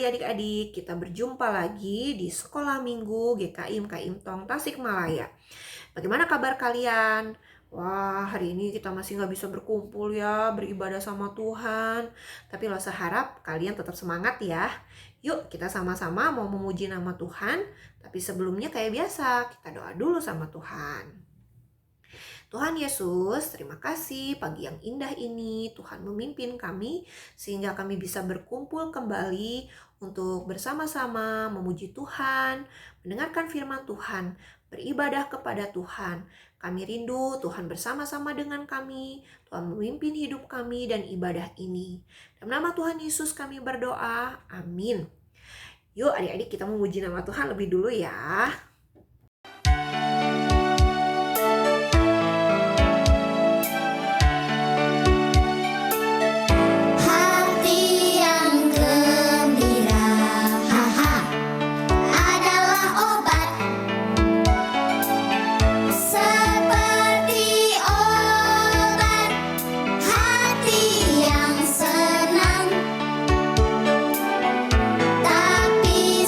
hari adik-adik, kita berjumpa lagi di Sekolah Minggu GKI MKI Tong Tasikmalaya. Bagaimana kabar kalian? Wah, hari ini kita masih nggak bisa berkumpul ya, beribadah sama Tuhan. Tapi Losa harap kalian tetap semangat ya. Yuk kita sama-sama mau memuji nama Tuhan. Tapi sebelumnya kayak biasa, kita doa dulu sama Tuhan. Tuhan Yesus, terima kasih pagi yang indah ini Tuhan memimpin kami sehingga kami bisa berkumpul kembali untuk bersama-sama memuji Tuhan, mendengarkan firman Tuhan, beribadah kepada Tuhan. Kami rindu Tuhan bersama-sama dengan kami, Tuhan memimpin hidup kami dan ibadah ini. Dalam nama Tuhan Yesus kami berdoa, amin. Yuk adik-adik kita memuji nama Tuhan lebih dulu ya.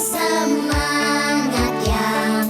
Semangat yang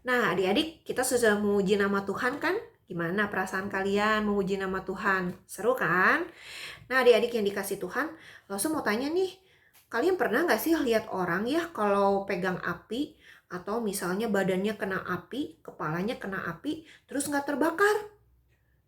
Nah, adik-adik, kita sudah memuji nama Tuhan kan? Gimana perasaan kalian memuji nama Tuhan? Seru kan? Nah, adik-adik yang dikasih Tuhan, langsung mau tanya nih, kalian pernah nggak sih lihat orang ya kalau pegang api, atau misalnya badannya kena api, kepalanya kena api, terus nggak terbakar?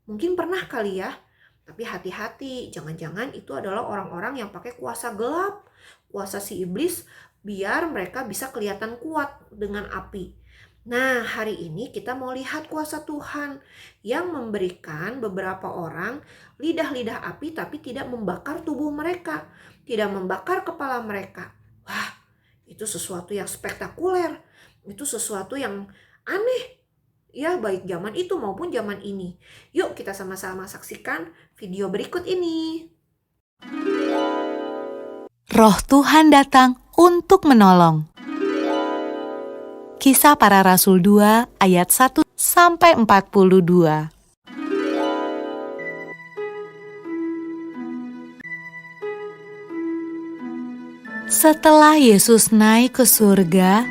Mungkin pernah kali ya, tapi hati-hati, jangan-jangan itu adalah orang-orang yang pakai kuasa gelap, kuasa si iblis, biar mereka bisa kelihatan kuat dengan api. Nah, hari ini kita mau lihat kuasa Tuhan yang memberikan beberapa orang lidah-lidah api tapi tidak membakar tubuh mereka, tidak membakar kepala mereka. Wah, itu sesuatu yang spektakuler, itu sesuatu yang aneh. Ya, baik zaman itu maupun zaman ini. Yuk kita sama-sama saksikan video berikut ini. Roh Tuhan datang untuk menolong. Kisah Para Rasul 2 ayat 1 sampai 42. Setelah Yesus naik ke surga,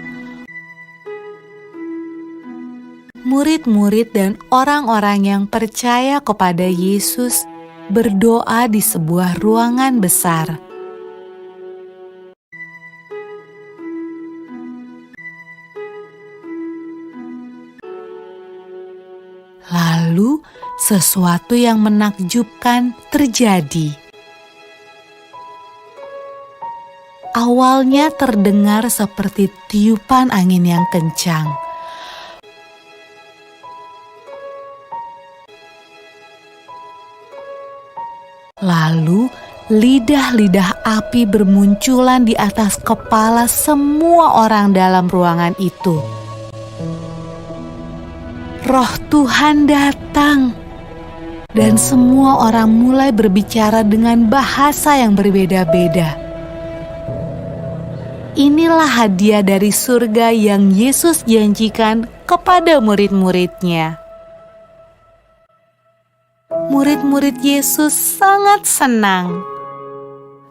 murid-murid dan orang-orang yang percaya kepada Yesus berdoa di sebuah ruangan besar. Lalu, sesuatu yang menakjubkan terjadi. Awalnya terdengar seperti tiupan angin yang kencang. Lalu, lidah-lidah api bermunculan di atas kepala semua orang dalam ruangan itu. Roh Tuhan datang, dan semua orang mulai berbicara dengan bahasa yang berbeda-beda. Inilah hadiah dari surga yang Yesus janjikan kepada murid-muridnya. Murid-murid Yesus sangat senang.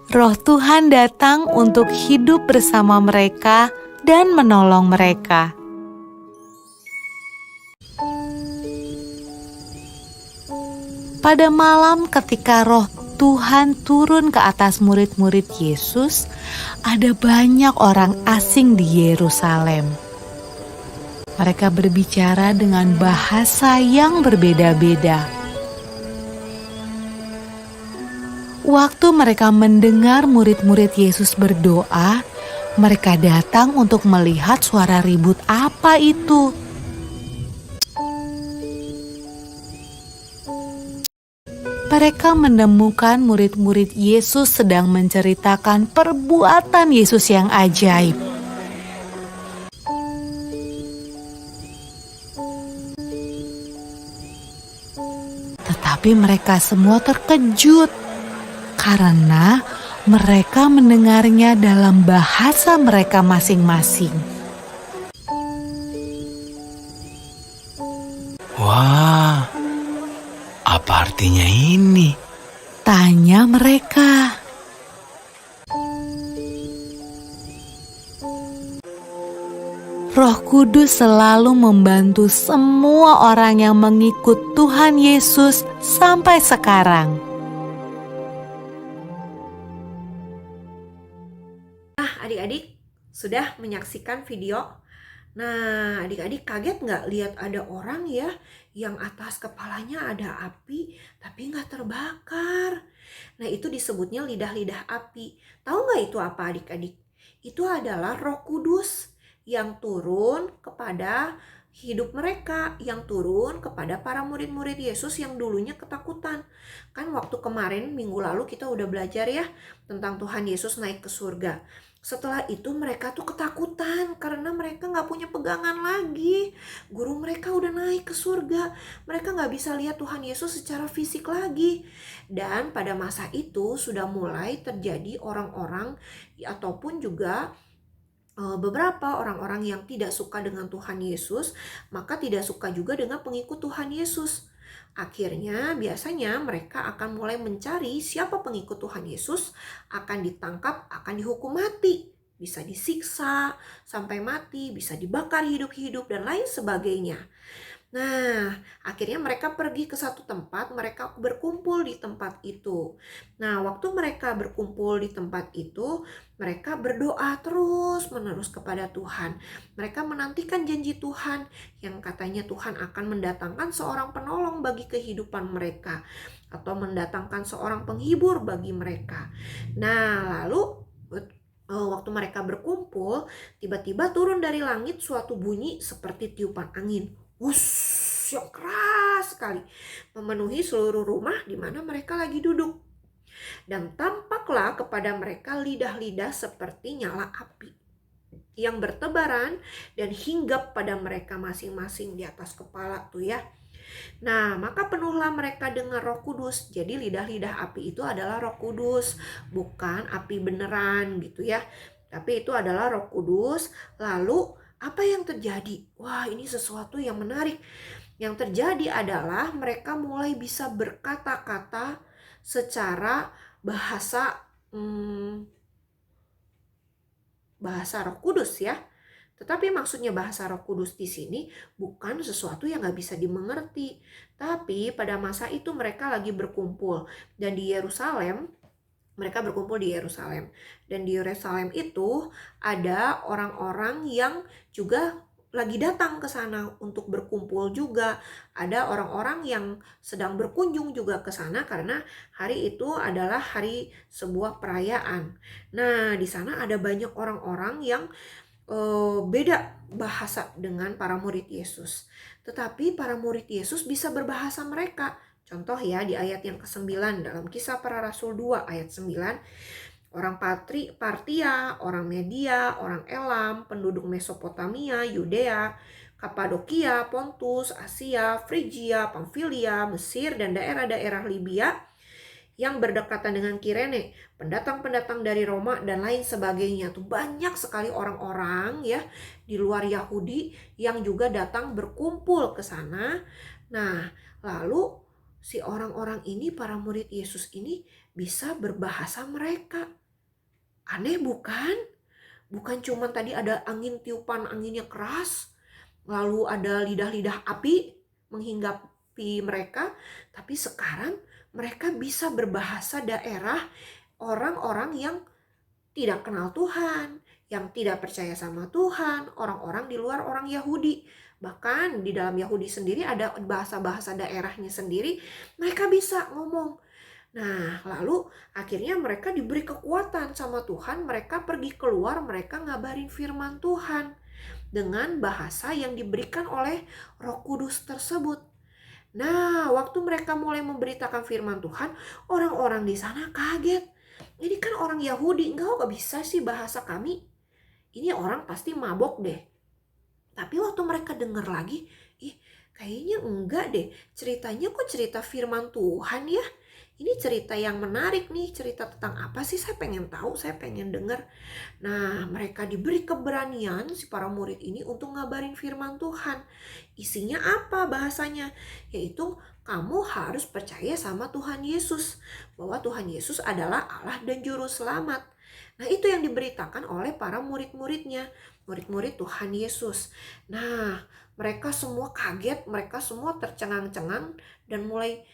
Roh Tuhan datang untuk hidup bersama mereka dan menolong mereka. Pada malam ketika Roh Tuhan turun ke atas murid-murid Yesus, ada banyak orang asing di Yerusalem. Mereka berbicara dengan bahasa yang berbeda-beda. Waktu mereka mendengar murid-murid Yesus berdoa, mereka datang untuk melihat suara ribut apa itu. Mereka menemukan murid-murid Yesus sedang menceritakan perbuatan Yesus yang ajaib. Tetapi mereka semua terkejut karena mereka mendengarnya dalam bahasa mereka masing-masing. Wah, apa artinya ini? Tanya mereka. Roh Kudus selalu membantu semua orang yang mengikut Tuhan Yesus sampai sekarang. Nah, adik-adik sudah menyaksikan video. Nah, adik-adik kaget nggak lihat ada orang ya yang atas kepalanya ada api tapi nggak terbakar. Nah, itu disebutnya lidah-lidah api. Tahu nggak itu apa adik-adik? Itu adalah Roh Kudus yang turun kepada hidup mereka, yang turun kepada para murid-murid Yesus yang dulunya ketakutan. Kan waktu kemarin minggu lalu kita udah belajar ya tentang Tuhan Yesus naik ke surga. Setelah itu mereka tuh ketakutan karena mereka gak punya pegangan lagi. Guru mereka udah naik ke surga. Mereka gak bisa lihat Tuhan Yesus secara fisik lagi. Dan pada masa itu sudah mulai terjadi orang-orang ataupun juga beberapa orang-orang yang tidak suka dengan Tuhan Yesus, maka tidak suka juga dengan pengikut Tuhan Yesus. Akhirnya biasanya mereka akan mulai mencari siapa pengikut Tuhan Yesus, akan ditangkap, akan dihukum mati. bisa disiksa sampai mati, bisa dibakar hidup-hidup, dan lain sebagainya. Nah, akhirnya mereka pergi ke satu tempat, mereka berkumpul di tempat itu. Nah, waktu mereka berkumpul di tempat itu, mereka berdoa terus-menerus kepada Tuhan. Mereka menantikan janji Tuhan yang katanya Tuhan akan mendatangkan seorang penolong bagi kehidupan mereka, atau mendatangkan seorang penghibur bagi mereka. Nah, lalu waktu mereka berkumpul, tiba-tiba turun dari langit suatu bunyi seperti tiupan angin. Wush, yang keras sekali memenuhi seluruh rumah di mana mereka lagi duduk. Dan tampaklah kepada mereka lidah-lidah seperti nyala api yang bertebaran dan hinggap pada mereka masing-masing di atas kepala tuh ya. Nah, maka penuhlah mereka dengan Roh Kudus. Jadi lidah-lidah api itu adalah Roh Kudus, bukan api beneran gitu ya. Tapi itu adalah Roh Kudus. Lalu apa yang terjadi? Wah, ini sesuatu yang menarik. Yang terjadi adalah mereka mulai bisa berkata-kata secara bahasa bahasa Roh Kudus ya. Tetapi maksudnya bahasa Roh Kudus di sini bukan sesuatu yang gak bisa dimengerti. Tapi pada masa itu mereka lagi berkumpul. Dan di Yerusalem, mereka berkumpul di Yerusalem. Dan di Yerusalem itu ada orang-orang yang juga lagi datang ke sana untuk berkumpul juga. Ada orang-orang yang sedang berkunjung juga ke sana karena hari itu adalah hari sebuah perayaan. Nah, di sana ada banyak orang-orang yang beda bahasa dengan para murid Yesus. Tetapi para murid Yesus bisa berbahasa mereka. Contoh ya di ayat yang ke-9 dalam Kisah Para Rasul 2 ayat 9. Orang Partia, orang Media, orang Elam, penduduk Mesopotamia, Yudea, Kapadokia, Pontus, Asia, Frigia, Pamfilia, Mesir, dan daerah-daerah Libya yang berdekatan dengan Kirene, pendatang-pendatang dari Roma, dan lain sebagainya. Tuh banyak sekali orang-orang ya di luar Yahudi yang juga datang berkumpul ke sana. Nah, lalu si orang-orang ini, para murid Yesus ini bisa berbahasa mereka. Aneh bukan? Bukan cuma tadi ada angin tiupan anginnya keras, lalu ada lidah-lidah api menghinggapi mereka, tapi sekarang mereka bisa berbahasa daerah orang-orang yang tidak kenal Tuhan, yang tidak percaya sama Tuhan, orang-orang di luar orang Yahudi. Bahkan di dalam Yahudi sendiri ada bahasa-bahasa daerahnya sendiri, mereka bisa ngomong. Nah, lalu akhirnya mereka diberi kekuatan sama Tuhan, mereka pergi keluar, mereka ngabarin firman Tuhan dengan bahasa yang diberikan oleh Roh Kudus tersebut. Nah, waktu mereka mulai memberitakan firman Tuhan, orang-orang di sana kaget. Ini kan orang Yahudi, enggak bisa sih bahasa kami. Ini orang pasti mabok deh. Tapi waktu mereka dengar lagi, kayaknya enggak deh. Ceritanya kok cerita firman Tuhan ya? Ini cerita yang menarik nih, cerita tentang apa sih? Saya pengen tahu, saya pengen dengar. Nah, mereka diberi keberanian si para murid ini untuk ngabarin firman Tuhan. Isinya apa bahasanya? Yaitu kamu harus percaya sama Tuhan Yesus, bahwa Tuhan Yesus adalah Allah dan Juru Selamat. Nah, itu yang diberitakan oleh para murid-muridnya, murid-murid Tuhan Yesus. Nah, mereka semua kaget, mereka semua tercengang-cengang dan mulai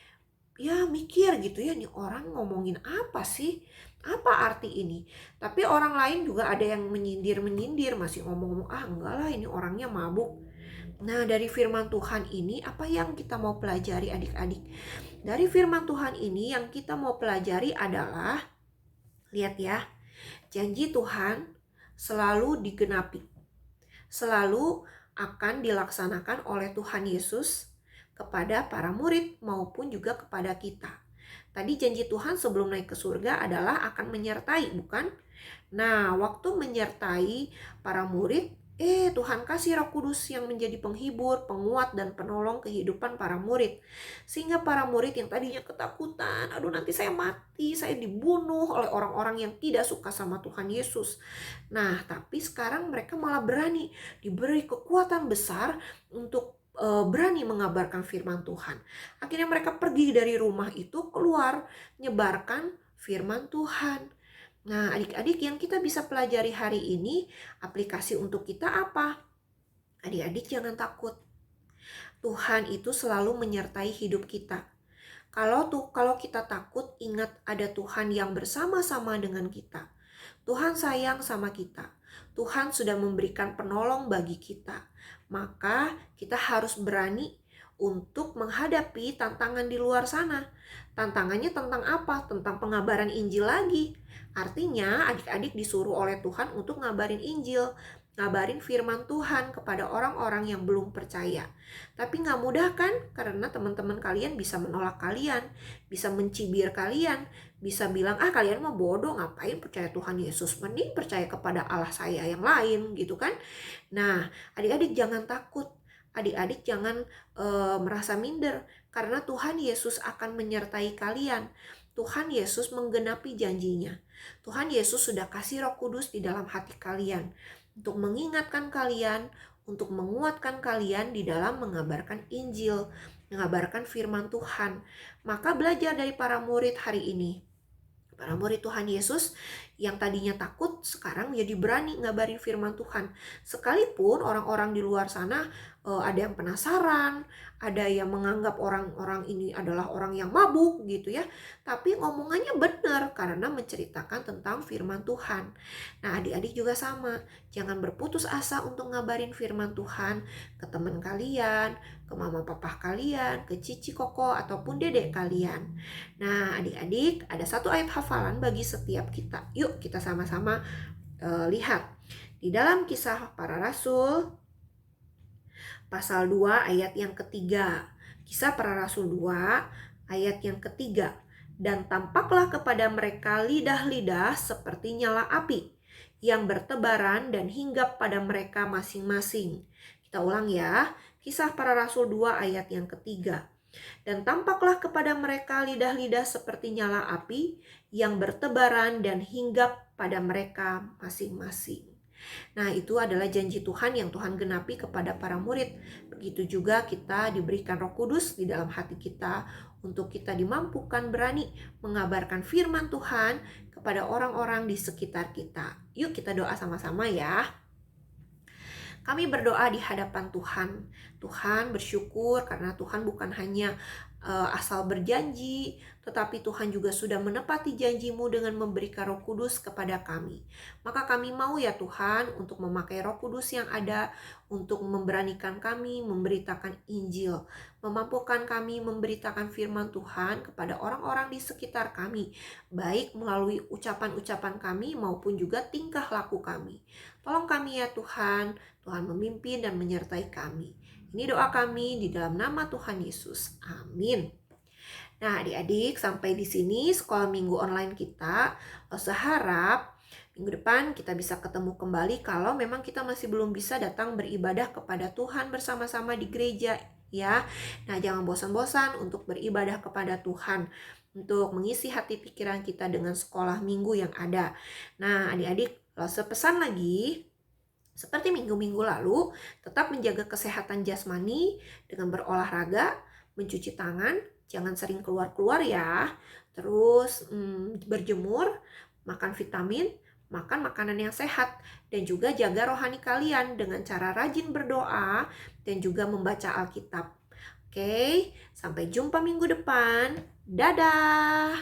ya mikir gitu ya, nih orang ngomongin apa sih? Apa arti ini? Tapi orang lain juga ada yang menyindir-menyindir, masih ngomong-ngomong, enggak lah ini orangnya mabuk. Nah, dari firman Tuhan ini apa yang kita mau pelajari adik-adik? Dari firman Tuhan ini yang kita mau pelajari adalah, lihat ya, janji Tuhan selalu digenapi. Selalu akan dilaksanakan oleh Tuhan Yesus kepada para murid maupun juga kepada kita. Tadi janji Tuhan sebelum naik ke surga adalah akan menyertai, bukan? Nah, waktu menyertai para murid, Tuhan kasih Roh Kudus yang menjadi penghibur, penguat, dan penolong kehidupan para murid. Sehingga para murid yang tadinya ketakutan, aduh nanti saya mati, saya dibunuh oleh orang-orang yang tidak suka sama Tuhan Yesus. Nah, tapi sekarang mereka malah berani, diberi kekuatan besar untuk berani mengabarkan firman Tuhan. Akhirnya mereka pergi dari rumah itu, keluar, nyebarkan firman Tuhan. Nah, adik-adik, yang kita bisa pelajari hari ini, aplikasi untuk kita apa? Adik-adik jangan takut. Tuhan itu selalu menyertai hidup kita. Kalau kita takut, ingat ada Tuhan yang bersama-sama dengan kita. Tuhan sayang sama kita. Tuhan sudah memberikan penolong bagi kita. Maka kita harus berani untuk menghadapi tantangan di luar sana. Tantangannya tentang apa? Tentang pengabaran Injil lagi. Artinya adik-adik disuruh oleh Tuhan untuk ngabarin Injil, ngabarin firman Tuhan kepada orang-orang yang belum percaya. Tapi gak mudah kan? Karena teman-teman kalian bisa menolak kalian, bisa mencibir kalian, bisa bilang, kalian mah bodoh, ngapain percaya Tuhan Yesus, mending percaya kepada Allah saya yang lain, gitu kan. Nah, adik-adik jangan takut, adik-adik jangan merasa minder, karena Tuhan Yesus akan menyertai kalian. Tuhan Yesus menggenapi janjinya. Tuhan Yesus sudah kasih Roh Kudus di dalam hati kalian untuk mengingatkan kalian, untuk menguatkan kalian di dalam mengabarkan Injil, mengabarkan firman Tuhan. Maka belajar dari para murid hari ini. Para murid Tuhan Yesus yang tadinya takut, sekarang jadi berani ngabarin firman Tuhan. Sekalipun orang-orang di luar sana ada yang penasaran, ada yang menganggap orang-orang ini adalah orang yang mabuk gitu ya. Tapi ngomongannya benar karena menceritakan tentang firman Tuhan. Nah, adik-adik juga sama. Jangan berputus asa untuk ngabarin firman Tuhan ke teman kalian, ke mama papa kalian, ke cici koko ataupun dedek kalian. Nah, adik-adik, ada satu ayat hafalan bagi setiap kita. Yuk kita sama-sama lihat. Di dalam Kisah Para Rasul pasal 2 ayat yang ketiga. Kisah Para Rasul 2 ayat yang ketiga. Dan tampaklah kepada mereka lidah-lidah seperti nyala api yang bertebaran dan hinggap pada mereka masing-masing. Kita ulang ya. Kisah Para Rasul 2 ayat yang ketiga. Dan tampaklah kepada mereka lidah-lidah seperti nyala api yang bertebaran dan hinggap pada mereka masing-masing. Nah, itu adalah janji Tuhan yang Tuhan genapi kepada para murid. Begitu juga kita diberikan Roh Kudus di dalam hati kita untuk kita dimampukan berani mengabarkan firman Tuhan kepada orang-orang di sekitar kita. Yuk kita doa sama-sama ya. Kami berdoa di hadapan Tuhan. Tuhan bersyukur karena Tuhan bukan hanya asal berjanji, tetapi Tuhan juga sudah menepati janji-Mu dengan memberikan Roh Kudus kepada kami. Maka kami mau ya Tuhan untuk memakai Roh Kudus yang ada untuk memberanikan kami memberitakan Injil, memampukan kami memberitakan firman Tuhan kepada orang-orang di sekitar kami, baik melalui ucapan-ucapan kami maupun juga tingkah laku kami. Tolong kami ya Tuhan, Tuhan memimpin dan menyertai kami. Ini doa kami di dalam nama Tuhan Yesus. Amin. Nah, adik-adik, sampai di sini sekolah minggu online kita. Seharap minggu depan kita bisa ketemu kembali kalau memang kita masih belum bisa datang beribadah kepada Tuhan bersama-sama di gereja ya. Nah, jangan bosan-bosan untuk beribadah kepada Tuhan, untuk mengisi hati pikiran kita dengan sekolah minggu yang ada. Nah, adik-adik, sepesan lagi, seperti minggu-minggu lalu, tetap menjaga kesehatan jasmani dengan berolahraga, mencuci tangan, jangan sering keluar-keluar ya. Terus berjemur, makan vitamin, makan makanan yang sehat, dan juga jaga rohani kalian dengan cara rajin berdoa dan juga membaca Alkitab. Oke, sampai jumpa minggu depan. Dadah!